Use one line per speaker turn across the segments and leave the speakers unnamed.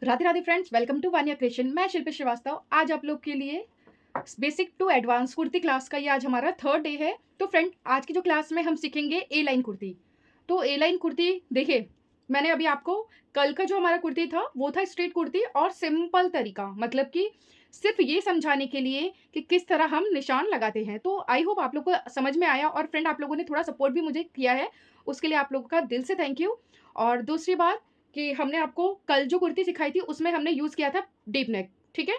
Radhe Radhe friends, welcome to Vaniya creation. मैं शिल्पी श्रीवास्तव। आज आप लोग के लिए basic to advance kurti class का ये आज हमारा थर्ड डे है। तो फ्रेंड, आज की जो क्लास में हम सीखेंगे ए लाइन कुर्ती। तो ए लाइन कुर्ती देखिए, मैंने अभी आपको कल का जो हमारा कुर्ती था वो था स्ट्रेट कुर्ती और सिंपल तरीका, मतलब कि सिर्फ ये समझाने के लिए कि किस तरह हम निशान लगाते हैं। तो आई होप आप लोग को समझ में आया, और फ्रेंड आप लोगों ने थोड़ा सपोर्ट भी मुझे किया है, उसके लिए आप लोगों का दिल से थैंक यू। और दूसरी बात कि हमने आपको कल जो कुर्ती सिखाई थी उसमें हमने यूज़ किया था डीप नेक, ठीक है।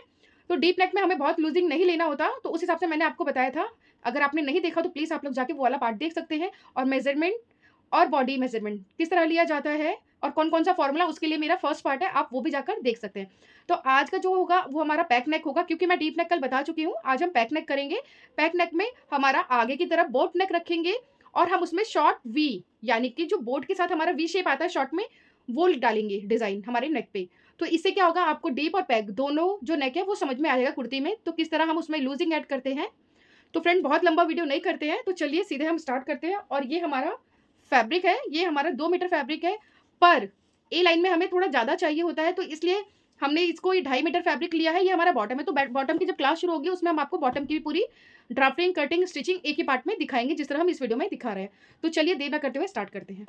तो डीप नेक में हमें बहुत लूजिंग नहीं लेना होता, तो उस हिसाब से मैंने आपको बताया था। अगर आपने नहीं देखा तो प्लीज़ आप लोग जाके वो वाला पार्ट देख सकते हैं। और मेजरमेंट और बॉडी मेजरमेंट किस तरह लिया जाता है और कौन कौन सा फॉर्मूला, उसके लिए मेरा फर्स्ट पार्ट है, आप वो भी जाकर देख सकते हैं। तो आज का जो होगा वो हमारा पैक नेक होगा, क्योंकि मैं डीप नेक कल बता चुकी हूँ। आज हम पैक नेक करेंगे। पैक नेक में हमारा आगे की तरफ बोट नेक रखेंगे और हम उसमें शॉर्ट वी, यानी कि जो बोट के साथ हमारा वी शेप आता है शॉर्ट में, वो डालेंगे डिजाइन हमारे नेक पे। तो इससे क्या होगा, आपको डीप और पैक दोनों जो नेक है वो समझ में आ जाएगा कुर्ती में, तो किस तरह हम उसमें लूजिंग ऐड करते हैं। तो फ्रेंड, बहुत लंबा वीडियो नहीं करते हैं, तो चलिए सीधे हम स्टार्ट करते हैं। और ये हमारा फैब्रिक है, ये हमारा 2 मीटर फैब्रिक है, पर ए लाइन में हमें थोड़ा ज़्यादा चाहिए होता है, तो इसलिए हमने इसको ये 2.5 मीटर फैब्रिक लिया है। ये हमारा बॉटम है, तो बॉटम की जब क्लास शुरू होगी उसमें हम आपको बॉटम की पूरी ड्राफ्टिंग, कटिंग, स्टिचिंग एक ही पार्ट में दिखाएंगे, जिस तरह हम इस वीडियो में दिखा रहे हैं। तो चलिए देर न करते हुए स्टार्ट करते हैं।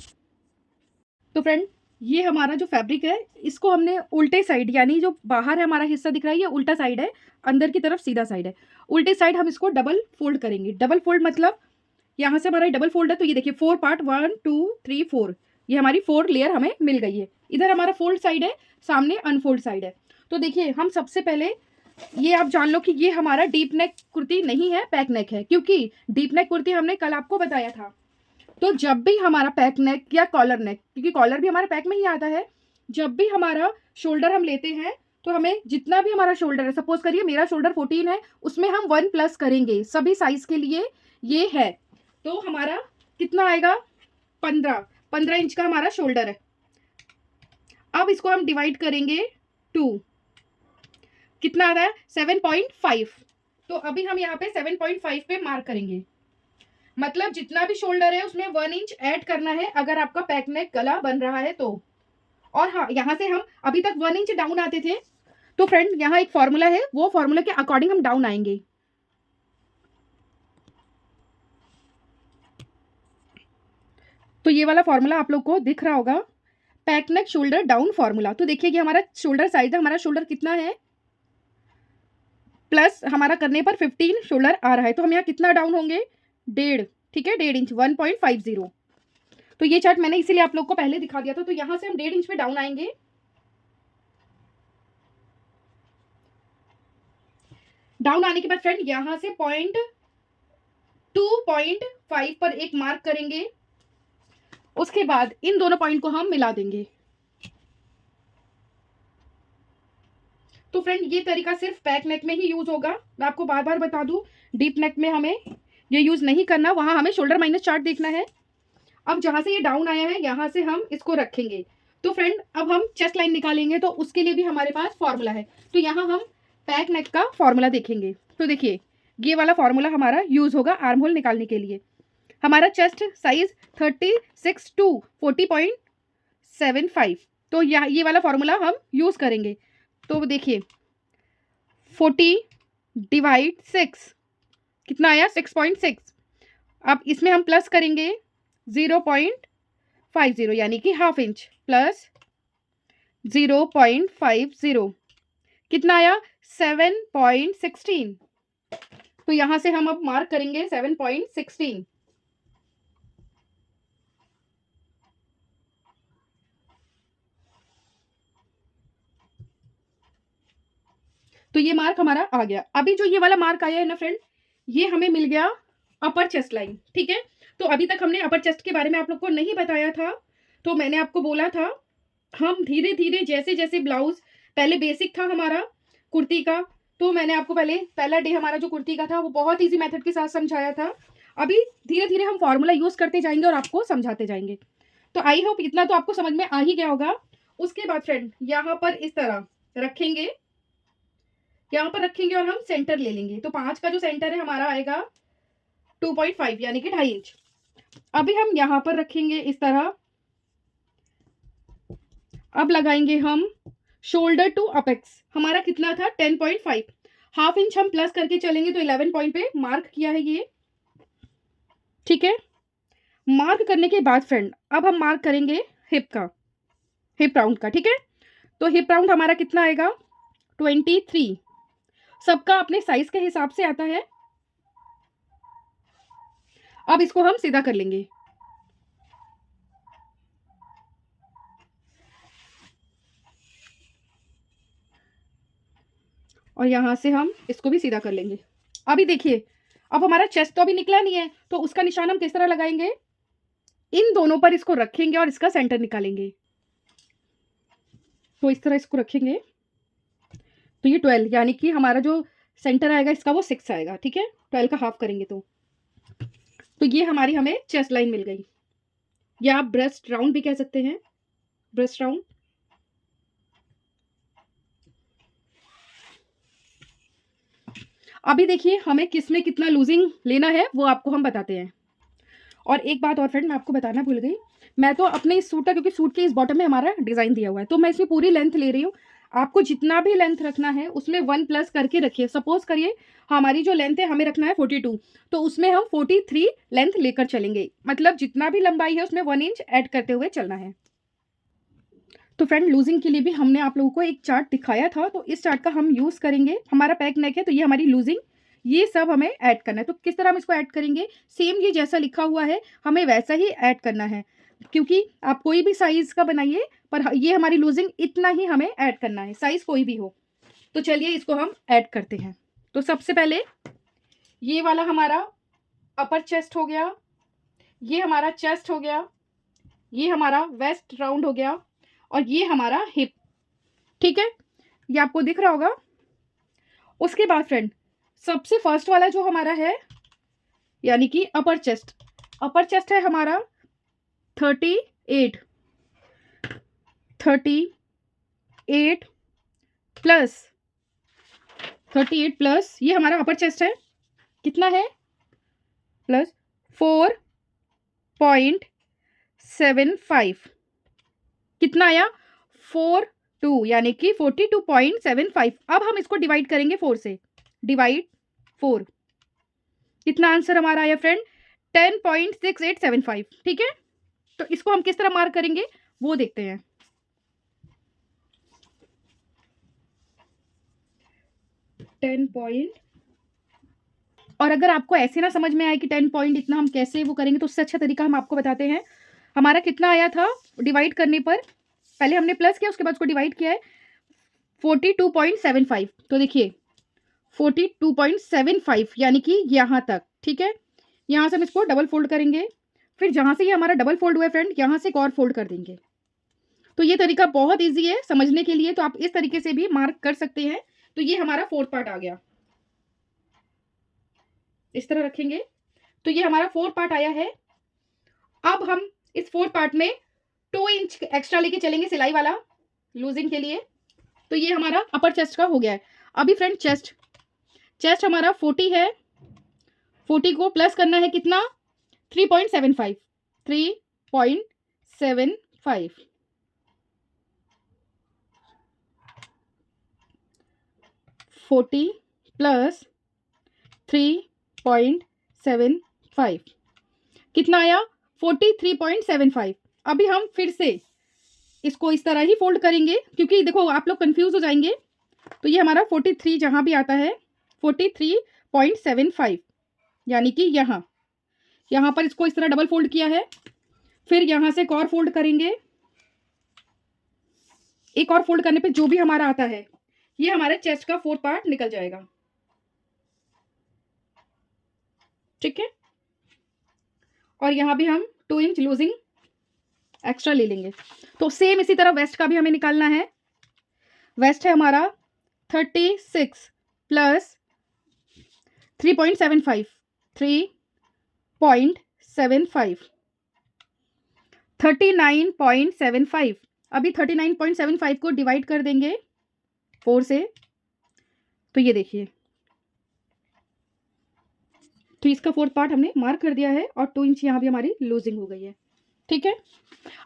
तो फ्रेंड, ये हमारा जो फैब्रिक है इसको हमने उल्टे साइड, यानी जो बाहर है हमारा हिस्सा दिख रहा है ये उल्टा साइड है, अंदर की तरफ सीधा साइड है। उल्टे साइड हम इसको डबल फोल्ड करेंगे। डबल फोल्ड मतलब यहाँ से हमारा डबल फोल्ड है, तो ये देखिए 4 पार्ट, 1 2 3 4, ये हमारी 4 लेयर हमें मिल गई है। इधर हमारा फोल्ड साइड है, सामने अनफोल्ड साइड है। तो देखिए, हम सबसे पहले ये आप जान लो कि ये हमारा डीप नेक कुर्ती नहीं है, पैक नेक है, क्योंकि डीप नेक कुर्ती हमने कल आपको बताया था। तो जब भी हमारा पैक नेक या कॉलर नेक, क्योंकि कॉलर भी हमारा पैक में ही आता है, जब भी हमारा शोल्डर हम लेते हैं तो हमें जितना भी हमारा शोल्डर है, सपोज करिए मेरा शोल्डर 14 है, उसमें हम 1 प्लस करेंगे सभी साइज के लिए। ये है, तो हमारा कितना आएगा, 15 इंच का हमारा शोल्डर है। अब इसको हम डिवाइड करेंगे 2, कितना आ रहा है 7.5। तो अभी हम यहाँ पे 7.5 पे मार्क करेंगे, मतलब जितना भी शोल्डर है उसमें 1 इंच ऐड करना है अगर आपका पैक नेक गला बन रहा है तो। और हाँ, यहाँ से हम अभी तक 1 इंच डाउन आते थे, तो फ्रेंड यहाँ एक फॉर्मूला है, वो फॉर्मूला के अकॉर्डिंग हम डाउन आएंगे। तो ये वाला फॉर्मूला आप लोग को दिख रहा होगा, पैक नेक शोल्डर डाउन फॉर्मूला। तो देखिए, ये हमारा शोल्डर साइज है, हमारा शोल्डर कितना है, प्लस हमारा करने पर 15 शोल्डर आ रहा है, तो हम यहाँ कितना डाउन होंगे, 1.5, ठीक है, 1.5 इंच, 1.50। तो ये चार्ट मैंने इसीलिए आप लोग को पहले दिखा दिया था। तो यहां से हम 1.5 इंच पे डाउन आएंगे। डाउन आने के बाद फ्रेंड यहां से 2.5 पर एक मार्क करेंगे। उसके बाद इन दोनों पॉइंट को हम मिला देंगे। तो फ्रेंड, ये तरीका सिर्फ पैक नेक में ही यूज होगा। मैं आपको बार बार बता दूं, डीप नेक में हमें ये यूज नहीं करना, वहां हमें शोल्डर माइनस चार्ट देखना है। अब जहां से ये डाउन आया है यहां से हम इसको रखेंगे। तो फ्रेंड, अब हम चेस्ट लाइन निकालेंगे, तो उसके लिए भी हमारे पास फॉर्मूला है। तो यहाँ हम पैक नेक का फॉर्मूला देखेंगे। तो देखिए, ये वाला फॉर्मूला हमारा यूज होगा आर्म होल निकालने के लिए। हमारा चेस्ट साइज 36 टू 40.75, तो ये वाला फॉर्मूला हम यूज करेंगे। तो देखिए, 40 डिवाइड 6 कितना आया, 6.6। अब इसमें हम प्लस करेंगे 0.50, यानी कि हाफ इंच, प्लस 0.50 कितना आया, 7.16। तो यहां से हम अब मार्क करेंगे 7.16। तो ये मार्क हमारा आ गया। अभी जो ये वाला मार्क आया है ना फ्रेंड, ये हमें मिल गया अपर चेस्ट लाइन, ठीक है। तो अभी तक हमने अपर चेस्ट के बारे में आप लोग को नहीं बताया था, तो मैंने आपको बोला था हम धीरे धीरे जैसे जैसे ब्लाउज, पहले बेसिक था हमारा कुर्ती का, तो मैंने आपको पहला डे हमारा जो कुर्ती का था वो बहुत ईजी मेथड के साथ समझाया था। अभी धीरे धीरे हम फॉर्मूला यूज करते जाएंगे और आपको समझाते जाएंगे। तो आई होप इतना तो आपको समझ में आ ही गया होगा। उसके बाद फ्रेंड यहाँ पर इस तरह रखेंगे, यहाँ पर रखेंगे और हम सेंटर ले लेंगे। तो 5 का जो सेंटर है हमारा आएगा 2.5, यानी कि 2.5 इंच। अभी हम यहाँ पर रखेंगे इस तरह। अब लगाएंगे हम शोल्डर टू अपेक्स हमारा कितना था 10.5, हाफ इंच हम प्लस करके चलेंगे तो 11 पॉइंट पे मार्क किया है ये, ठीक है। मार्क करने के बाद फ्रेंड अब हम मार्क करेंगे हिप का, हिप राउंड का, ठीक है। तो हिप राउंड हमारा कितना आएगा 23, सबका अपने साइज के हिसाब से आता है। अब इसको हम सीधा कर लेंगे, और यहां से हम इसको भी सीधा कर लेंगे। अभी देखिए अब हमारा चेस्ट तो अभी निकला नहीं है, तो उसका निशान हम किस तरह लगाएंगे, इन दोनों पर इसको रखेंगे और इसका सेंटर निकालेंगे। तो इस तरह इसको रखेंगे, तो ये 12 यानी कि हमारा जो सेंटर आएगा इसका वो 6 आएगा, ठीक है। 12 का हाफ करेंगे तो ये हमारी हमें चेस्ट लाइन मिल गई, या आप ब्रेस्ट राउंड भी कह सकते हैं, ब्रेस्ट राउंड। अभी देखिए हमें किस में कितना लूजिंग लेना है वो आपको हम बताते हैं। और एक बात और फ्रेंड मैं आपको बताना भूल गई, मैं तो अपने इस सूट का, क्योंकि सूट के इस बॉटम में हमारा डिजाइन दिया हुआ है, तो मैं इसमें पूरी लेंथ ले रही हूँ। आपको जितना भी लेंथ रखना है उसमें 1 प्लस करके रखिए। सपोज करिए हमारी जो लेंथ है हमें रखना है 42, तो उसमें हम 43 लेंथ लेकर चलेंगे, मतलब जितना भी लंबाई है उसमें 1 इंच ऐड करते हुए चलना है। तो फ्रेंड लूजिंग के लिए भी हमने आप लोगों को एक चार्ट दिखाया था, तो इस चार्ट का हम यूज़ करेंगे। हमारा पैक नेक है तो ये हमारी लूजिंग, ये सब हमें ऐड करना है। तो किस तरह हम इसको ऐड करेंगे, सेम ये जैसा लिखा हुआ है हमें वैसा ही ऐड करना है, क्योंकि आप कोई भी साइज़ का बनाइए पर ये हमारी लूजिंग इतना ही हमें ऐड करना है, साइज़ कोई भी हो। तो चलिए इसको हम ऐड करते हैं। तो सबसे पहले ये वाला हमारा अपर चेस्ट हो गया, ये हमारा चेस्ट हो गया, ये हमारा वेस्ट राउंड हो गया, और ये हमारा हिप, ठीक है। ये आपको दिख रहा होगा। उसके बाद फ्रेंड सबसे फर्स्ट वाला जो हमारा है यानी कि अपर चेस्ट, अपर चेस्ट है हमारा 38 प्लस 38 प्लस ये हमारा अपर चेस्ट है, कितना है प्लस 4.75, कितना आया 42 यानी कि 42.75। अब हम इसको डिवाइड करेंगे 4 से, डिवाइड 4, कितना आंसर हमारा आया फ्रेंड 10.6875, ठीक है। तो इसको हम किस तरह मार्क करेंगे वो देखते हैं। 10 पॉइंट, और अगर आपको ऐसे ना समझ में आए कि 10 पॉइंट इतना हम कैसे वो करेंगे, तो उससे अच्छा तरीका हम आपको बताते हैं। हमारा कितना आया था डिवाइड करने पर, पहले हमने प्लस किया उसके बाद उसको डिवाइड किया है 42.75। तो देखिए 42.75 यानी कि यहाँ तक, ठीक है। यहाँ से हम इसको डबल फोल्ड करेंगे, फिर जहाँ से ये हमारा डबल फोल्ड हुआ है फ्रेंड यहाँ से एक और फोल्ड कर देंगे। तो ये तरीका बहुत ईजी है समझने के लिए, तो आप इस तरीके से भी मार्क कर सकते हैं। तो ये हमारा 4th पार्ट आ गया, इस तरह रखेंगे। तो ये हमारा 4th पार्ट आया है। अब हम इस 4th पार्ट में 2 इंच एक्स्ट्रा लेके चलेंगे सिलाई वाला लूजिंग के लिए। तो ये हमारा अपर चेस्ट का हो गया है। अभी फ्रेंड चेस्ट हमारा 40 है, 40 को प्लस करना है कितना 3.75, 3.75, 40 प्लस 3.75 कितना आया 43.75। अभी हम फिर से इसको इस तरह ही फोल्ड करेंगे, क्योंकि देखो आप लोग कंफ्यूज हो जाएंगे। तो ये हमारा 43 जहाँ भी आता है 43.75 यानी कि यहाँ पर इसको इस तरह डबल फोल्ड किया है, फिर यहाँ से एक और फोल्ड करेंगे। एक और फोल्ड करने पे जो भी हमारा आता है ये हमारे चेस्ट का 4th पार्ट निकल जाएगा, ठीक है। और यहाँ भी हम 2 इंच लूजिंग एक्स्ट्रा ले लेंगे। तो सेम इसी तरह वेस्ट का भी हमें निकालना है। वेस्ट है हमारा 36 प्लस 3.75, 39.75। अभी 39.75 को डिवाइड कर देंगे 4 से, तो ये देखिए, तो इसका 4th पार्ट हमने मार्क कर दिया है और 2 इंच यहाँ भी हमारी लूजिंग हो गई है, ठीक है।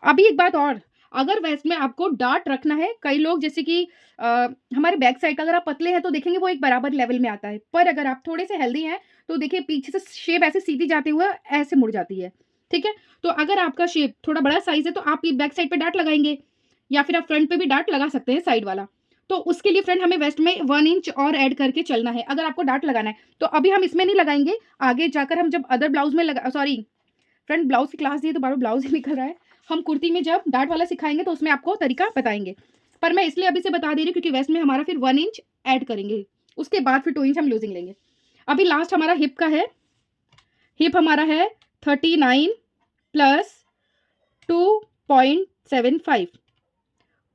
अभी एक बात और, अगर वेस्ट में आपको डार्ट रखना है, कई लोग जैसे कि हमारे बैक साइड का अगर आप पतले हैं तो देखेंगे वो एक बराबर लेवल में आता है, पर अगर आप थोड़े से हेल्दी हैं तो देखिए पीछे से शेप ऐसे सीधी जाते हुए ऐसे मुड़ जाती है, ठीक है। तो अगर आपका शेप थोड़ा बड़ा साइज है तो आप ये बैक साइड पे डार्ट लगाएंगे, या फिर आप फ्रंट पे भी डार्ट लगा सकते हैं साइड वाला। तो उसके लिए फ्रेंड हमें वेस्ट में 1 इंच और ऐड करके चलना है, अगर आपको डार्ट लगाना है। तो अभी हम इसमें नहीं लगाएंगे, आगे जाकर हम जब अदर ब्लाउज में लगा, सॉरी फ्रेंड ब्लाउज की क्लास दी है तो बार ब्लाउज ही निकल रहा है। हम कुर्ती में जब डार्ट वाला सिखाएंगे तो उसमें आपको तरीका बताएंगे, पर मैं इसलिए अभी से बता दे रही हूँ क्योंकि वेस्ट में हमारा फिर 1 इंच ऐड करेंगे, उसके बाद फिर 2 इंच हम लूजिंग लेंगे। अभी लास्ट हमारा हिप का है, हिप हमारा है 39 प्लस 2.75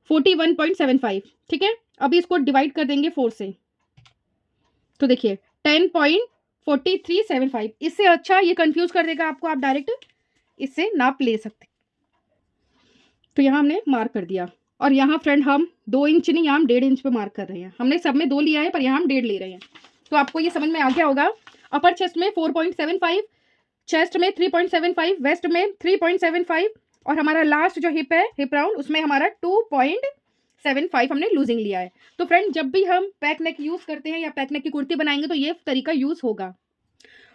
41.75, ठीक है। अभी इसको डिवाइड कर देंगे 4 से, तो देखिए 10.4375। इससे अच्छा ये कंफ्यूज कर देगा आपको, आप डायरेक्ट इससे नाप ले सकते। तो यहाँ हमने मार्क कर दिया, और यहाँ फ्रेंड हम 2 इंच नहीं, यहाँ हम 1.5 इंच पे मार्क कर रहे हैं। हमने सब में 2 लिया है पर यहाँ हम 1.5 ले रहे हैं, तो आपको ये समझ में आ गया होगा। अपर चेस्ट में 4.75, चेस्ट में 3.75, वेस्ट में 3.75, और हमारा लास्ट जो हिप है, हिप राउंड, उसमें हमारा 2.75 हमने लूजिंग लिया है। तो फ्रेंड जब भी हम पैक नेक यूज़ करते हैं या पैक नेक की कुर्ती बनाएंगे तो ये तरीका यूज़ होगा।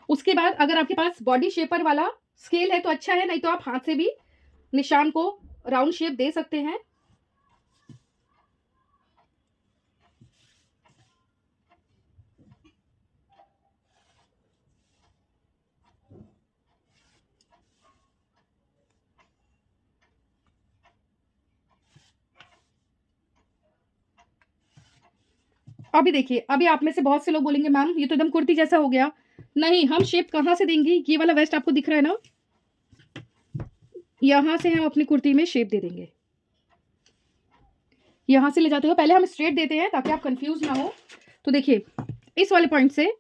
उसके बाद अगर आपके पास बॉडी शेपर वाला स्केल है तो अच्छा है, नहीं तो आप हाथ से भी निशान को राउंड शेप दे सकते हैं। अभी देखिए, अभी आप में से बहुत से लोग बोलेंगे मैम ये तो एकदम कुर्ती जैसा हो गया। नहीं, हम शेप कहाँ से देंगे, ये वाला वेस्ट आपको दिख रहा है ना, यहाँ से हम अपनी कुर्ती में शेप दे देंगे। यहाँ से ले जाते हो, पहले हम स्ट्रेट देते हैं ताकि आप कंफ्यूज ना हो। तो देखिए इस वाले पॉइंट से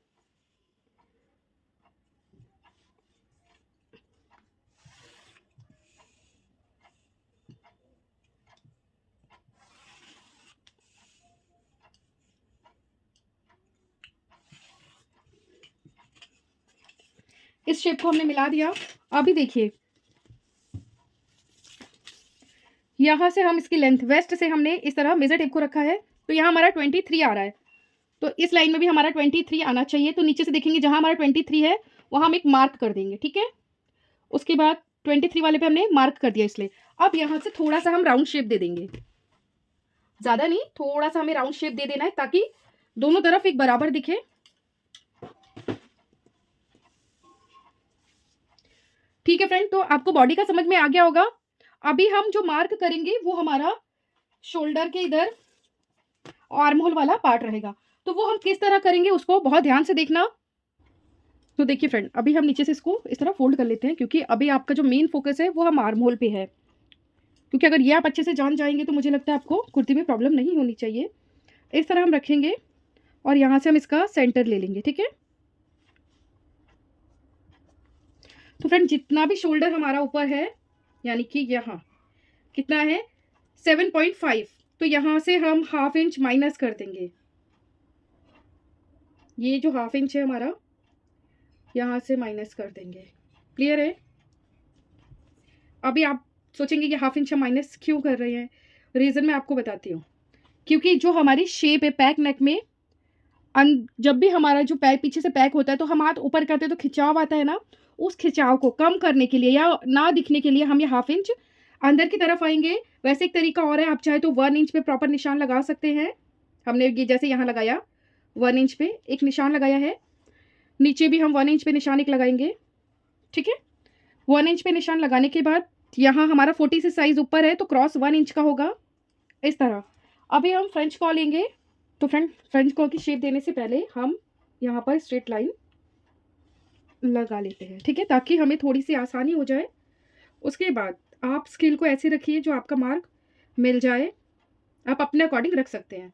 इस शेप को हमने मिला दिया। अभी देखिए यहाँ से हम इसकी लेंथ, वेस्ट से हमने इस तरह मेजर टेप को रखा है, तो यहाँ हमारा 23 आ रहा है, तो इस लाइन में भी हमारा 23 आना चाहिए। तो नीचे से देखेंगे जहाँ हमारा 23 है वहाँ हम एक मार्क कर देंगे, ठीक है। उसके बाद 23 वाले पे हमने मार्क कर दिया, इसलिए अब यहाँ से थोड़ा सा हम राउंड शेप दे देंगे, ज़्यादा नहीं, थोड़ा सा हमें राउंड शेप दे देना है ताकि दोनों तरफ एक बराबर दिखे। ठीक है फ्रेंड, तो आपको बॉडी का समझ में आ गया होगा। अभी हम जो मार्क करेंगे वो हमारा शोल्डर के इधर आर्म होल वाला पार्ट रहेगा, तो वो हम किस तरह करेंगे उसको बहुत ध्यान से देखना। तो देखिए फ्रेंड, अभी हम नीचे से इसको इस तरह फोल्ड कर लेते हैं, क्योंकि अभी आपका जो मेन फोकस है वो हम आर्म होल पे है, क्योंकि अगर ये आप अच्छे से जान जाएंगे तो मुझे लगता है आपको कुर्ती में प्रॉब्लम नहीं होनी चाहिए। इस तरह हम रखेंगे और यहाँ से हम इसका सेंटर ले लेंगे, ठीक है। तो फ्रेंड जितना भी शोल्डर हमारा ऊपर है, यानी कि यहाँ कितना है 7.5, तो यहाँ से हम ½ इंच माइनस कर देंगे। ये जो ½ इंच है हमारा यहाँ से माइनस कर देंगे, क्लियर है। अभी आप सोचेंगे कि ½ इंच हम माइनस क्यों कर रहे हैं, रीज़न मैं आपको बताती हूँ। क्योंकि जो हमारी शेप है पैक नेक में, जब भी हमारा जो पैक पीछे से पैक होता है तो हम हाथ ऊपर करते हैं तो खिंचाव आता है ना, उस खिंचाव को कम करने के लिए या ना दिखने के लिए हम ये ½ इंच अंदर की तरफ आएंगे। वैसे एक तरीका और है, आप चाहे तो 1 इंच पे प्रॉपर निशान लगा सकते हैं। हमने ये जैसे यहाँ लगाया 1 इंच पे एक निशान लगाया है, नीचे भी हम 1 इंच पे निशान एक लगाएंगे, ठीक है। 1 इंच पे निशान लगाने के बाद यहाँ हमारा 40 से साइज ऊपर है तो क्रॉस 1 इंच का होगा इस तरह। अभी हम फ्रेंच कॉ लेंगे, तो फ्रेंच कॉ की शेप देने से पहले हम यहाँ पर स्ट्रेट लाइन लगा लेते हैं, ठीक है, ताकि हमें थोड़ी सी आसानी हो जाए। उसके बाद आप स्केल को ऐसे रखिए जो आपका मार्क मिल जाए, आप अपने अकॉर्डिंग रख सकते हैं।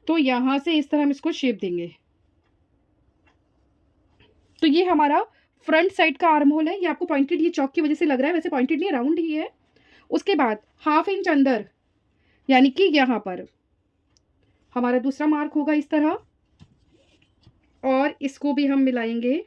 तो यहाँ से इस तरह हम इसको शेप देंगे। तो ये हमारा फ्रंट साइड का आर्म होल है, ये आपको पॉइंटेड ये चौक की वजह से लग रहा है, वैसे पॉइंटेड नहीं, राउंड ही है। उसके बाद ½ इंच अंदर, यानी कि यहाँ पर हमारा दूसरा मार्क होगा इस तरह, और इसको भी हम मिलाएंगे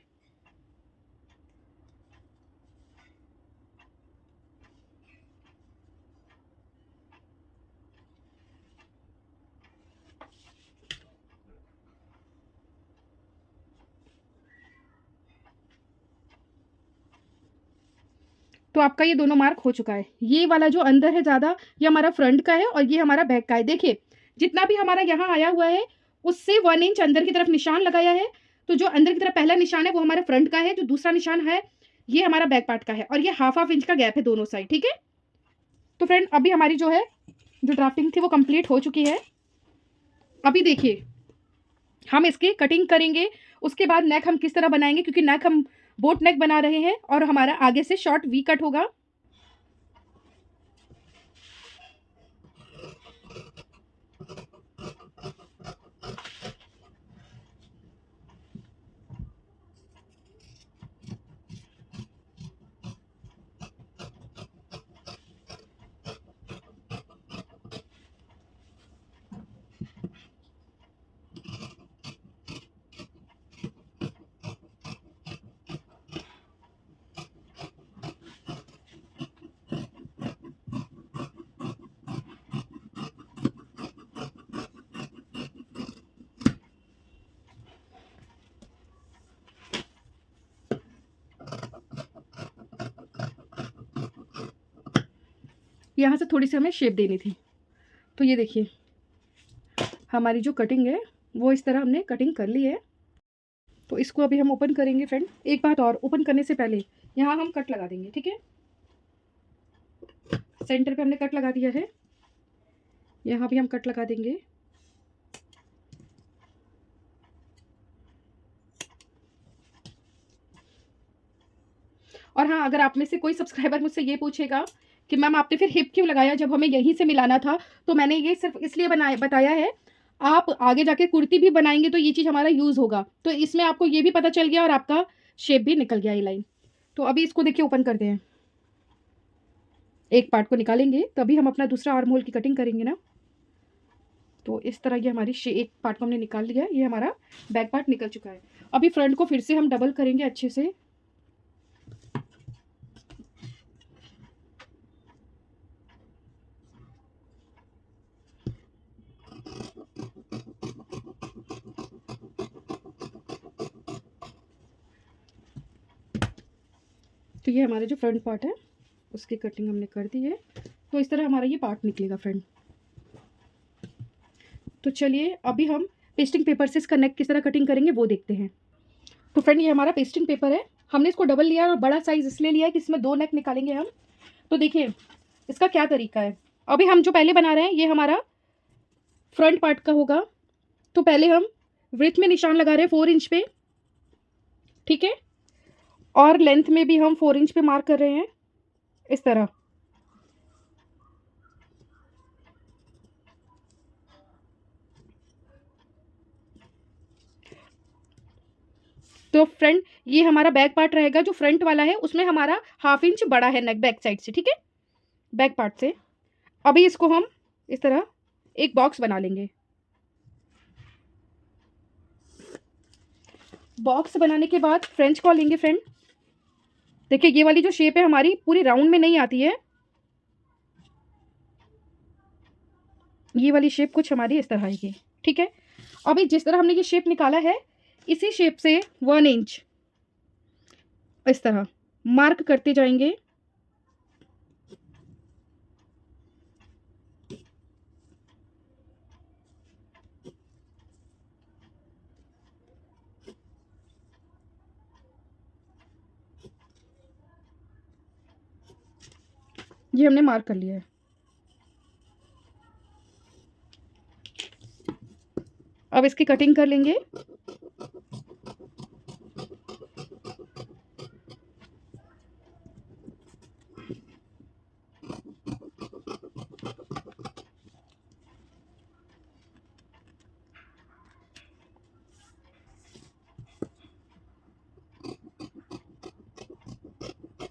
तो आपका ये दोनों मार्क हो चुका है। ये वाला जो अंदर है ज़्यादा, ये हमारा फ्रंट का है और ये हमारा बैक का है। देखिए जितना भी हमारा यहाँ आया हुआ है उससे 1 इंच अंदर की तरफ निशान लगाया है। तो जो अंदर की तरफ पहला निशान है वो हमारा फ्रंट का है, जो दूसरा निशान है ये हमारा बैक पार्ट का है, और ये हाफ इंच का गैप है दोनों साइड। ठीक है, तो फ्रेंड अभी हमारी जो है जो ड्राफ्टिंग थी वो कंप्लीट हो चुकी है। अभी देखिए हम इसकी कटिंग करेंगे, उसके बाद नेक हम किस तरह बनाएंगे, क्योंकि नेक हम बोट नेक बना रहे हैं और हमारा आगे से शॉर्ट वी कट होगा। यहाँ से थोड़ी सी हमें शेप देनी थी। तो ये देखिए हमारी जो कटिंग है वो इस तरह हमने कटिंग कर ली है। तो इसको अभी हम ओपन करेंगे फ्रेंड। एक बात और, ओपन करने से पहले यहाँ हम कट लगा देंगे। ठीक है, सेंटर पे हमने कट लगा दिया है, यहाँ भी हम कट लगा देंगे। और हाँ, अगर आप में से कोई सब्सक्राइबर मुझसे ये पूछेगा कि मैम आपने फिर हिप क्यों लगाया जब हमें यहीं से मिलाना था, तो मैंने ये सिर्फ इसलिए बताया है, आप आगे जाके कुर्ती भी बनाएंगे तो ये चीज़ हमारा यूज़ होगा। तो इसमें आपको ये भी पता चल गया और आपका शेप भी निकल गया ये लाइन। तो अभी इसको देखिए ओपन करते हैं। एक पार्ट को निकालेंगे तभी हम अपना दूसरा आर्म होल की कटिंग करेंगे ना। तो इस तरह ये हमारी एक पार्ट को हमने निकाल लिया है, ये हमारा बैक पार्ट निकल चुका है। अभी फ्रंट को फिर से हम डबल करेंगे अच्छे से। तो ये हमारा जो फ्रंट पार्ट है उसकी कटिंग हमने कर दी है। तो इस तरह हमारा ये पार्ट निकलेगा फ्रेंड। तो चलिए अभी हम पेस्टिंग पेपर से इसका नेक किस तरह कटिंग करेंगे वो देखते हैं। तो फ्रेंड ये हमारा पेस्टिंग पेपर है, हमने इसको डबल लिया और बड़ा साइज़ इसलिए लिया है कि इसमें 2 नेक निकालेंगे हम। तो देखिए इसका क्या तरीका है। अभी हम जो पहले बना रहे हैं ये हमारा फ्रंट पार्ट का होगा। तो पहले हम विड्थ में निशान लगा रहे हैं 4 इंच पे। ठीक है, और लेंथ में भी हम 4 इंच पे मार्क कर रहे हैं इस तरह। तो फ्रंट ये हमारा बैक पार्ट रहेगा, जो फ्रंट वाला है उसमें हमारा ½ इंच बड़ा है नेक बैक साइड से। ठीक है, बैक पार्ट से। अभी इसको हम इस तरह एक बॉक्स बना लेंगे। बॉक्स बनाने के बाद फ्रेंच कॉल लेंगे फ्रेंड। देखिए ये वाली जो शेप है हमारी पूरी राउंड में नहीं आती है, ये वाली शेप कुछ हमारी इस तरह आएगी। ठीक है, अभी जिस तरह हमने ये शेप निकाला है इसी शेप से 1 इंच इस तरह मार्क करते जाएंगे। ये हमने मार्क कर लिया है। अब इसकी कटिंग कर लेंगे।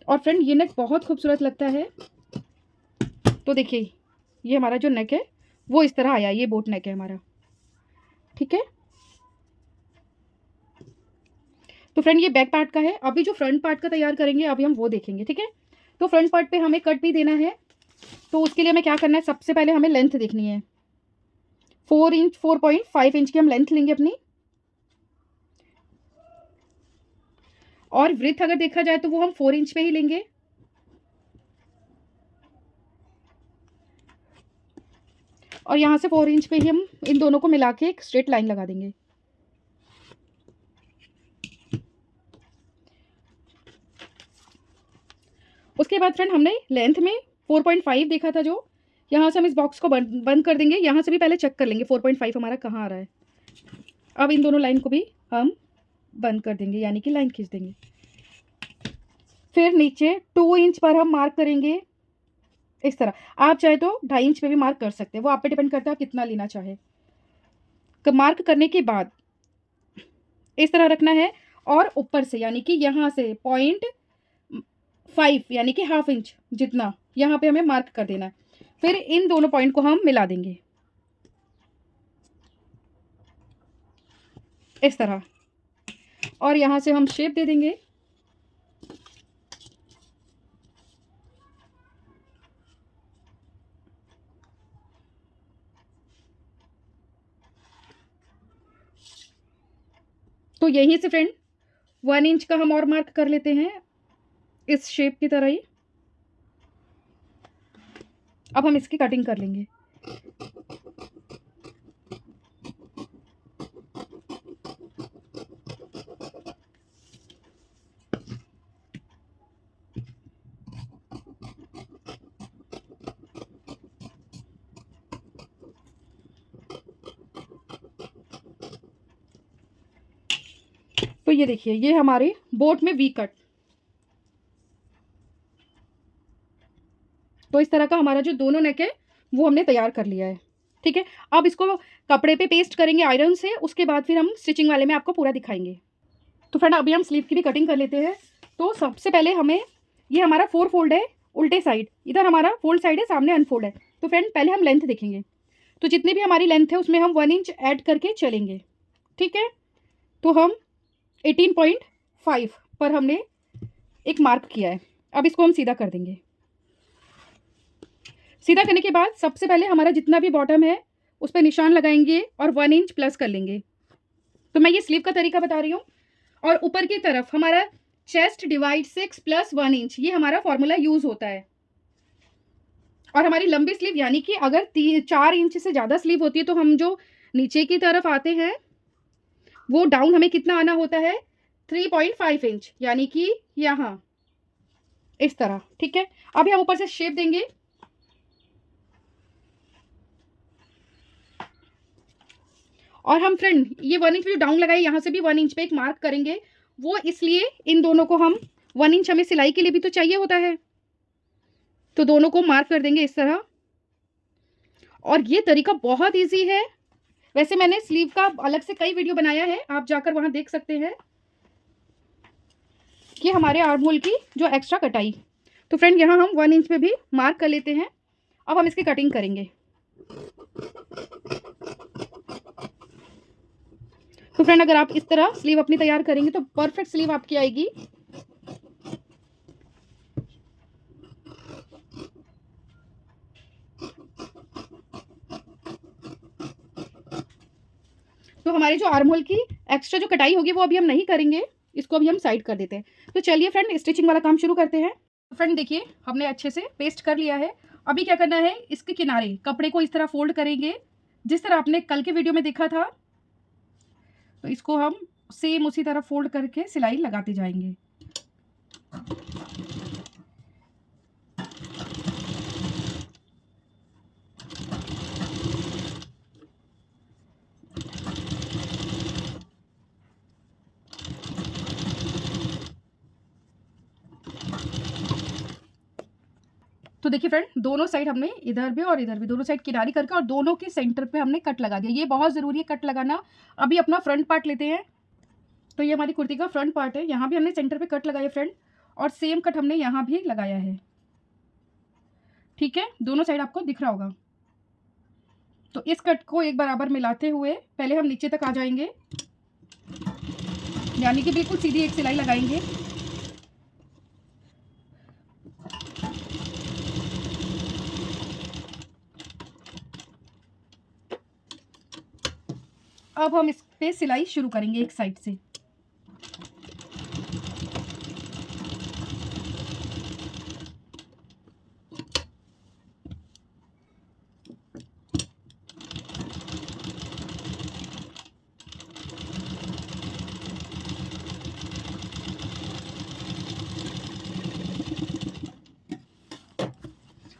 और फ्रेंड ये नेक बहुत खूबसूरत लगता है। तो देखिए ये हमारा जो नेक है वो इस तरह आया, ये बोट नेक है हमारा। ठीक है, तो फ्रेंड ये बैक पार्ट का है। अभी जो फ्रंट पार्ट का तैयार करेंगे अभी हम वो देखेंगे। ठीक है, तो फ्रंट पार्ट पे हमें कट भी देना है। तो उसके लिए हमें क्या करना है, सबसे पहले हमें लेंथ देखनी है। 4 इंच 4.5 इंच की हम लेंथ लेंगे अपनी। और विड्थ अगर देखा जाए तो वो हम 4 इंच पे ही लेंगे। और यहाँ से 4 इंच पे ही हम इन दोनों को मिला के एक स्ट्रेट लाइन लगा देंगे। उसके बाद फ्रेंड हमने लेंथ में 4.5 देखा था, जो यहाँ से हम इस बॉक्स को बंद कर देंगे। यहाँ से भी पहले चेक कर लेंगे 4.5 हमारा कहाँ आ रहा है। अब इन दोनों लाइन को भी हम बंद कर देंगे, यानी कि लाइन खींच देंगे। फिर नीचे 2 इंच पर हम मार्क करेंगे इस तरह। आप चाहे तो 2.5 इंच पे भी मार्क कर सकते हैं, वो आप पे डिपेंड करता है कितना लेना चाहे। मार्क करने के बाद इस तरह रखना है, और ऊपर से यानी कि यहाँ से 0.5 यानी कि ½ इंच जितना यहाँ पे हमें मार्क कर देना है। फिर इन दोनों पॉइंट को हम मिला देंगे इस तरह, और यहाँ से हम शेप दे देंगे। तो यहीं से फ्रेंड 1 इंच का हम और मार्क कर लेते हैं इस शेप की तरह ही। अब हम इसकी कटिंग कर लेंगे। तो ये देखिए, ये हमारे बोट में वी कट। तो इस तरह का हमारा जो दोनों नेक है वो हमने तैयार कर लिया है। ठीक है, अब इसको कपड़े पे पेस्ट करेंगे आयरन से, उसके बाद फिर हम स्टिचिंग वाले में आपको पूरा दिखाएंगे। तो फ्रेंड अभी हम स्लीव की भी कटिंग कर लेते हैं। तो सबसे पहले हमें, ये हमारा 4 फोल्ड है उल्टे साइड, इधर हमारा फोल्ड साइड है, सामने अनफोल्ड है। तो फ्रेंड पहले हम लेंथ देखेंगे। तो जितनी भी हमारी लेंथ है उसमें हम 1 इंच ऐड करके चलेंगे। ठीक है, तो हम 18.5 पर हमने एक मार्क किया है। अब इसको हम सीधा कर देंगे। सीधा करने के बाद सबसे पहले हमारा जितना भी बॉटम है उस पर निशान लगाएंगे और 1 इंच प्लस कर लेंगे। तो मैं ये स्लीव का तरीका बता रही हूँ। और ऊपर की तरफ हमारा चेस्ट डिवाइड 6 + 1 इंच, ये हमारा फॉर्मूला यूज होता है। और हमारी लंबी स्लीव यानी कि अगर 4 इंच से ज़्यादा स्लीव होती है तो हम जो नीचे की तरफ आते हैं वो डाउन हमें कितना आना होता है, 3.5 इंच, यानी कि यहाँ इस तरह। ठीक है, अभी हम ऊपर से शेप देंगे। और हम फ्रेंड ये 1 इंच भी डाउन लगाए, यहाँ से भी 1 इंच पे एक मार्क करेंगे। वो इसलिए इन दोनों को हम 1 इंच हमें सिलाई के लिए भी तो चाहिए होता है, तो दोनों को मार्क कर देंगे इस तरह। और ये तरीका बहुत इजी है। वैसे मैंने स्लीव का अलग से कई वीडियो बनाया है, आप जाकर वहां देख सकते हैं कि हमारे आर्म होल की जो एक्स्ट्रा कटाई। तो फ्रेंड यहाँ हम 1 इंच पे भी मार्क कर लेते हैं। अब हम इसकी कटिंग करेंगे। तो फ्रेंड अगर आप इस तरह स्लीव अपनी तैयार करेंगे तो परफेक्ट स्लीव आपकी आएगी। तो हमारे जो आर्म होल की एक्स्ट्रा जो कटाई होगी वो अभी हम नहीं करेंगे, इसको अभी हम साइड कर देते हैं। तो चलिए फ्रेंड स्टिचिंग वाला काम शुरू करते हैं। फ्रेंड देखिए, हमने अच्छे से पेस्ट कर लिया है। अभी क्या करना है, इसके किनारे कपड़े को इस तरह फोल्ड करेंगे जिस तरह आपने कल के वीडियो में देखा था। तो इसको हम सेम उसी तरह फोल्ड करके सिलाई लगाते जाएंगे। तो देखिए फ्रेंड, दोनों साइड हमने इधर भी और इधर भी दोनों साइड किनारी करके और दोनों के सेंटर पे हमने कट लगा दिया। ये बहुत ज़रूरी है कट लगाना। अभी अपना फ्रंट पार्ट लेते हैं। तो ये हमारी कुर्ती का फ्रंट पार्ट है, यहाँ भी हमने सेंटर पे कट लगाया फ्रेंड, और सेम कट हमने यहाँ भी लगाया है। ठीक है, दोनों साइड आपको दिख रहा होगा। तो इस कट को एक बराबर मिलाते हुए पहले हम नीचे तक आ जाएंगे, यानी कि बिल्कुल सीधी एक सिलाई लगाएंगे। अब हम इस पे सिलाई शुरू करेंगे एक साइड से।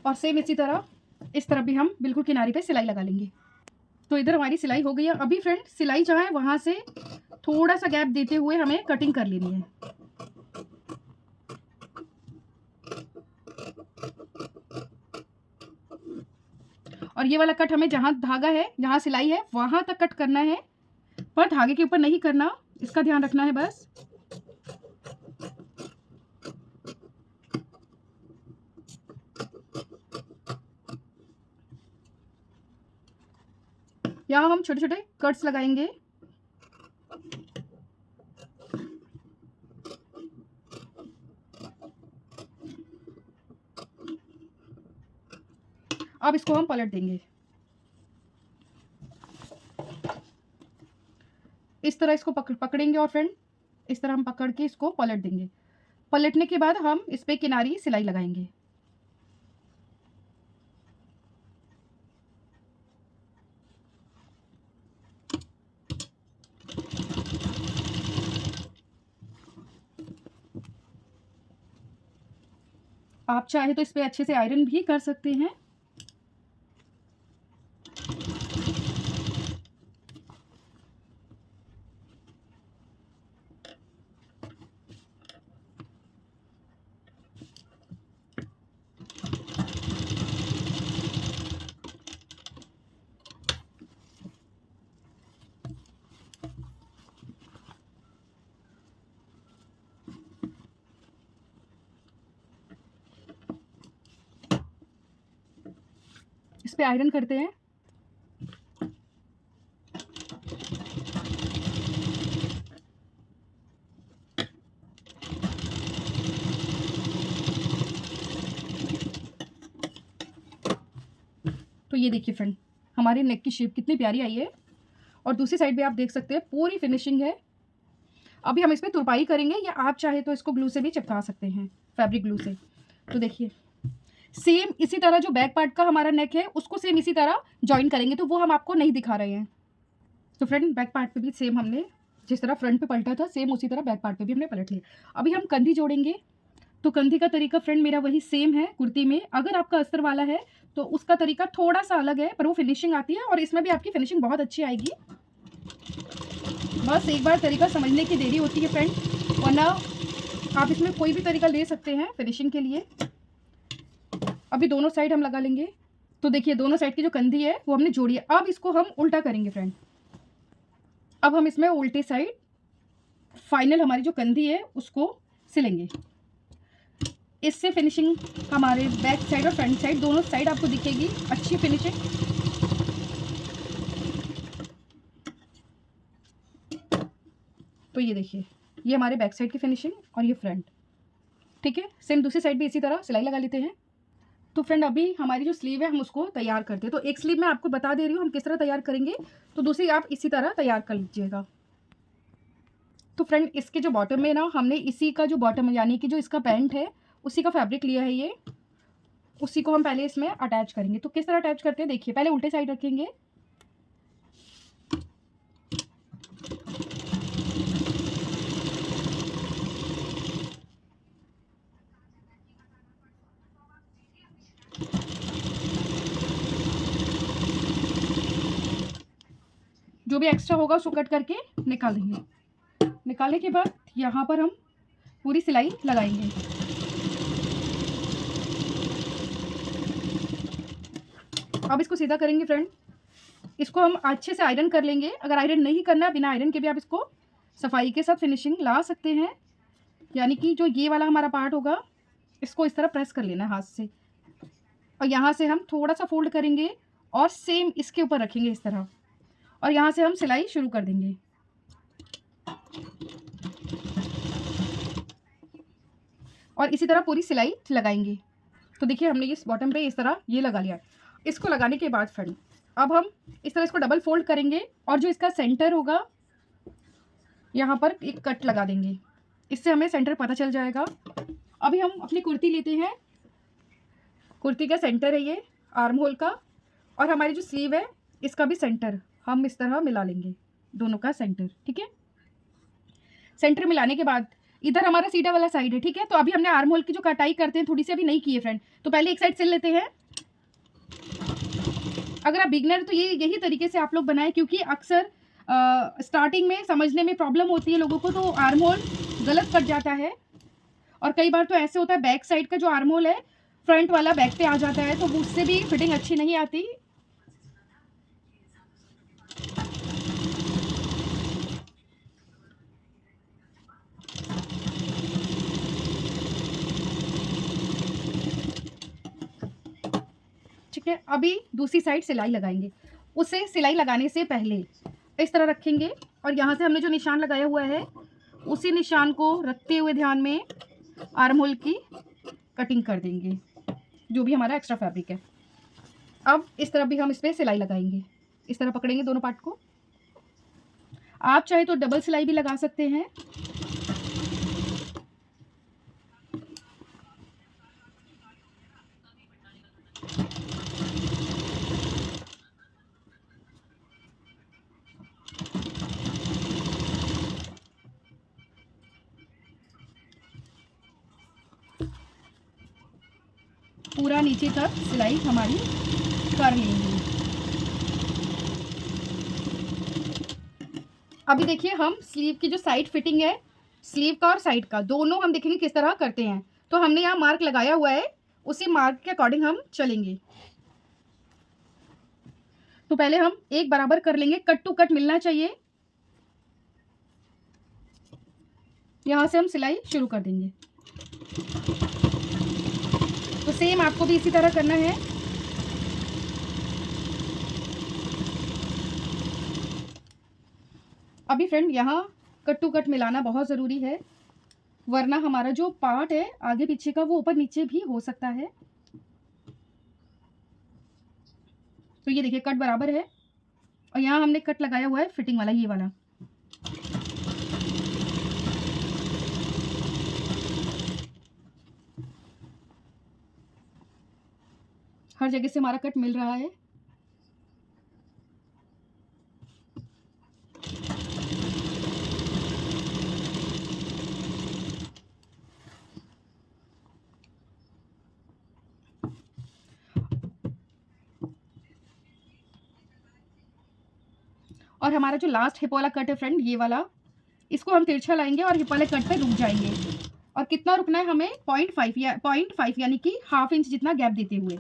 और सेम इसी तरह इस तरफ भी हम बिल्कुल किनारे पे सिलाई लगा लेंगे। तो इधर हमारी सिलाई हो गई है। अभी फ्रेंड सिलाई जहाँ है वहाँ से थोड़ा सा गैप देते हुए हमें कटिंग कर लेनी है। और ये वाला कट हमें जहाँ धागा है, जहाँ सिलाई है, वहाँ तक कट करना है, पर धागे के ऊपर नहीं करना, इसका ध्यान रखना है बस। यहाँ हम छोटे छोटे कट्स लगाएंगे। अब इसको हम पलट देंगे। इस तरह इसको पकड़ेंगे और फ्रेंड इस तरह हम पकड़ के इसको पलट देंगे। पलटने के बाद हम इस पे किनारी सिलाई लगाएंगे। आप चाहे तो इस पे अच्छे से आयरन भी कर सकते हैं। इस पे आयरन करते हैं। तो ये देखिए फ्रेंड हमारे नेक की शेप कितनी प्यारी आई है। और दूसरी साइड भी आप देख सकते हैं पूरी फिनिशिंग है। अभी हम इस पर तुरपाई करेंगे, या आप चाहे तो इसको ग्लू से भी चिपका सकते हैं, फैब्रिक ग्लू से। तो देखिए सेम इसी तरह जो बैक पार्ट का हमारा नेक है उसको सेम इसी तरह जॉइन करेंगे, तो वो हम आपको नहीं दिखा रहे हैं। तो फ्रेंड बैक पार्ट पे भी सेम हमने जिस तरह फ्रंट पे पलटा था सेम उसी तरह बैक पार्ट पे भी हमने पलट लिया। अभी हम कंधी जोड़ेंगे। तो कंधी का तरीका फ्रेंड मेरा वही सेम है कुर्ती में। अगर आपका अस्तर वाला है तो उसका तरीका थोड़ा सा अलग है, पर वो फिनिशिंग आती है और इसमें भी आपकी फिनिशिंग बहुत अच्छी आएगी। बस एक बार तरीका समझने की देरी होती है फ्रेंड, वरना आप इसमें कोई भी तरीका ले सकते हैं फिनिशिंग के लिए। अभी दोनों साइड हम लगा लेंगे। तो देखिए दोनों साइड की जो कंधी है वो हमने जोड़ी है। अब इसको हम उल्टा करेंगे फ्रेंड। अब हम इसमें उल्टे साइड फाइनल हमारी जो कंधी है उसको सिलेंगे। इससे फिनिशिंग हमारे बैक साइड और फ्रंट साइड दोनों साइड आपको दिखेगी अच्छी फिनिशिंग। तो ये देखिए ये हमारे बैक साइड की फिनिशिंग और ये फ्रंट। ठीक है, सेम दूसरी साइड भी इसी तरह सिलाई लगा लेते हैं। तो फ्रेंड अभी हमारी जो स्लीव है हम उसको तैयार करते हैं। तो एक स्लीव मैं आपको बता दे रही हूँ हम किस तरह तैयार करेंगे, तो दूसरी आप इसी तरह तैयार कर लीजिएगा। तो फ्रेंड इसके जो बॉटम में ना हमने इसी का जो बॉटम यानी कि जो इसका पैंट है उसी का फैब्रिक लिया है ये, उसी को हम पहले इसमें अटैच करेंगे। तो किस तरह अटैच करते हैं देखिए, पहले उल्टे साइड रखेंगे। जो भी एक्स्ट्रा होगा उसको कट करके निकाल देंगे। निकालने के बाद यहाँ पर हम पूरी सिलाई लगाएंगे। अब इसको सीधा करेंगे फ्रेंड। इसको हम अच्छे से आयरन कर लेंगे। अगर आयरन नहीं करना बिना आयरन के भी आप इसको सफाई के साथ फिनिशिंग ला सकते हैं। यानी कि जो ये वाला हमारा पार्ट होगा इसको इस तरह प्रेस कर लेना है हाथ से, और यहाँ से हम थोड़ा सा फोल्ड करेंगे और सेम इसके ऊपर रखेंगे इस तरह, और यहाँ से हम सिलाई शुरू कर देंगे। और इसी तरह पूरी सिलाई लगाएंगे। तो देखिए हमने इस बॉटम पे इस तरह ये लगा लिया। इसको लगाने के बाद फ्रेंड अब हम इस तरह इसको डबल फोल्ड करेंगे और जो इसका सेंटर होगा यहाँ पर एक कट लगा देंगे। इससे हमें सेंटर पता चल जाएगा। अभी हम अपनी कुर्ती लेते हैं। कुर्ती का सेंटर है ये आर्म होल का, और हमारी जो स्लीव है इसका भी सेंटर हम इस तरह मिला लेंगे, दोनों का सेंटर। ठीक है, सेंटर मिलाने के बाद इधर हमारा सीधा वाला साइड है, ठीक है। तो अभी हमने आर्म होल की जो कटाई करते हैं थोड़ी सी अभी नहीं की है फ्रेंड, तो पहले एक साइड सिल लेते हैं। अगर आप बिगनर तो ये यही तरीके से आप लोग बनाएं, क्योंकि अक्सर स्टार्टिंग में समझने में प्रॉब्लम होती है लोगों को, तो आर्म होल गलत कट जाता है। और कई बार तो ऐसे होता है बैक साइड का जो आर्म होल है फ्रंट वाला बैक पे आ जाता है, तो उससे भी फिटिंग अच्छी नहीं आती। ठीक है, अभी दूसरी साइड सिलाई लगाएंगे। उसे सिलाई लगाने से पहले इस तरह रखेंगे और यहाँ से हमने जो निशान लगाया हुआ है उसी निशान को रखते हुए ध्यान में आर्म होल की कटिंग कर देंगे, जो भी हमारा एक्स्ट्रा फैब्रिक है। अब इस तरह भी हम इस पर सिलाई लगाएंगे, इस तरह पकड़ेंगे दोनों पार्ट को। आप चाहे तो डबल सिलाई भी लगा सकते हैं। पूरा नीचे तक सिलाई हमारी कर लेंगे। अभी देखिए हम स्लीव की जो साइड फिटिंग है, स्लीव का और साइड का दोनों हम देखेंगे किस तरह करते हैं। तो हमने यहाँ मार्क लगाया हुआ है, उसी मार्क के अकॉर्डिंग हम चलेंगे। तो पहले हम एक बराबर कर लेंगे, कट टू कट मिलना चाहिए। यहाँ से हम सिलाई शुरू कर देंगे। तो सेम आपको भी इसी तरह करना है। अभी फ्रेंड यहाँ कट टू कट मिलाना बहुत ज़रूरी है, वरना हमारा जो पार्ट है आगे पीछे का वो ऊपर नीचे भी हो सकता है। तो ये देखिए कट बराबर है और यहाँ हमने कट लगाया हुआ है फिटिंग वाला, ये वाला। हर जगह से हमारा कट मिल रहा है। और हमारा जो लास्ट हिप वाला कट है फ्रेंड, ये वाला, इसको हम तिरछा लाएंगे और हिप वाले कट पे रुक जाएंगे। और कितना रुकना है हमें, 0.5 यानी कि ½ इंच जितना गैप देते हुए,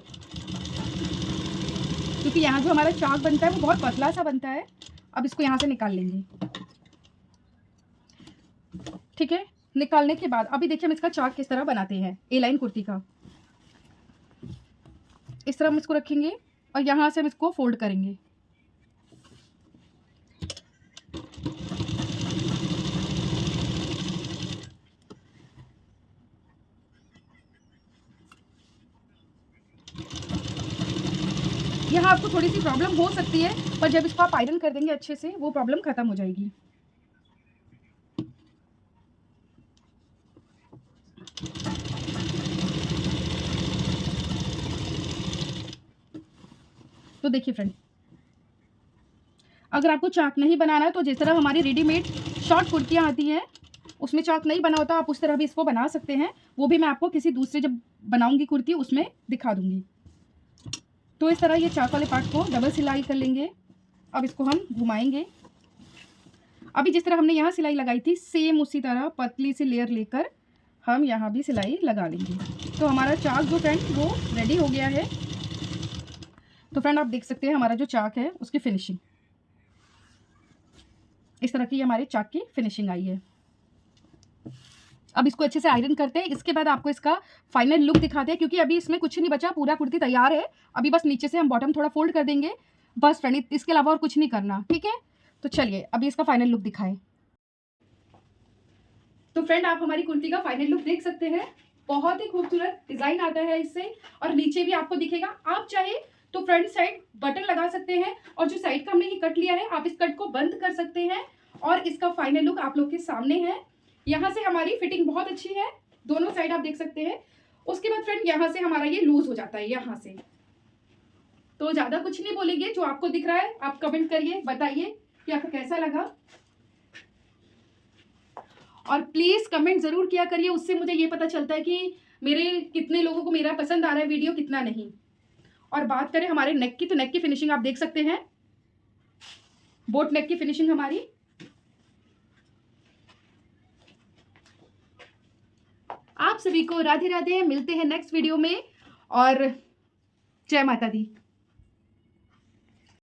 क्योंकि यहाँ जो हमारा चाक बनता है वो बहुत पतला सा बनता है। अब इसको यहाँ से निकाल लेंगे, ठीक है। निकालने के बाद अभी देखिए हम इसका चाक किस तरह बनाते हैं ए लाइन कुर्ती का। इस तरह हम इसको रखेंगे और यहाँ से हम इसको फोल्ड करेंगे। यहाँ आपको थोड़ी सी प्रॉब्लम हो सकती है, पर जब इसको आप आयरन कर देंगे अच्छे से वो प्रॉब्लम खत्म हो जाएगी। तो देखिए फ्रेंड, अगर आपको चाक नहीं बनाना है तो जिस तरह हमारी रेडीमेड शॉर्ट कुर्तियाँ आती हैं उसमें चाक नहीं बना होता, आप उस तरह भी इसको बना सकते हैं। वो भी मैं आपको किसी दूसरे जब बनाऊंगी कुर्ती उसमें दिखा दूंगी। तो इस तरह ये चाक वाले पार्ट को डबल सिलाई कर लेंगे। अब इसको हम घुमाएंगे। अभी जिस तरह हमने यहाँ सिलाई लगाई थी सेम उसी तरह पतली सी लेयर लेकर हम यहाँ भी सिलाई लगा लेंगे। तो हमारा चाक जो फ्रेंड वो रेडी हो गया है। तो फ्रेंड आप देख सकते हैं हमारा जो चाक है उसकी फिनिशिंग इस तरह की हमारे चाक की फिनिशिंग आई है। अब इसको अच्छे से आयरन करते हैं, इसके बाद आपको इसका फाइनल लुक दिखाते हैं, क्योंकि अभी इसमें कुछ नहीं बचा, पूरा कुर्ती तैयार है। अभी बस नीचे से हम बॉटम थोड़ा फोल्ड कर देंगे, बस फ्रेंड, इसके अलावा और कुछ नहीं करना, ठीक है। तो चलिए अभी इसका फाइनल लुक दिखाएं। तो फ्रेंड आप हमारी कुर्ती का फाइनल लुक देख सकते हैं, बहुत ही खूबसूरत डिजाइन आता है इससे, और नीचे भी आपको दिखेगा। आप चाहे तो फ्रंट साइड बटन लगा सकते हैं, और जो साइड का हमने ये कट लिया है आप इस कट को बंद कर सकते हैं, और इसका फाइनल लुक आप लोग के सामने है। यहाँ से हमारी फिटिंग बहुत अच्छी है, दोनों साइड आप देख सकते हैं। उसके बाद फ्रेंड यहाँ से हमारा ये लूज हो जाता है यहाँ से। तो ज्यादा कुछ नहीं बोलेंगे, जो आपको दिख रहा है आप कमेंट करिए, बताइए कि आपको कैसा लगा। और प्लीज़ कमेंट ज़रूर किया करिए, उससे मुझे ये पता चलता है कि मेरे कितने लोगों को मेरा पसंद आ रहा है वीडियो, कितना नहीं। और बात करें हमारे नेक की, तो नेक की फिनिशिंग आप देख सकते हैं, बोट नेक की फिनिशिंग हमारी। आप सभी को राधे राधे, मिलते हैं नेक्स्ट वीडियो में और जय माता दी।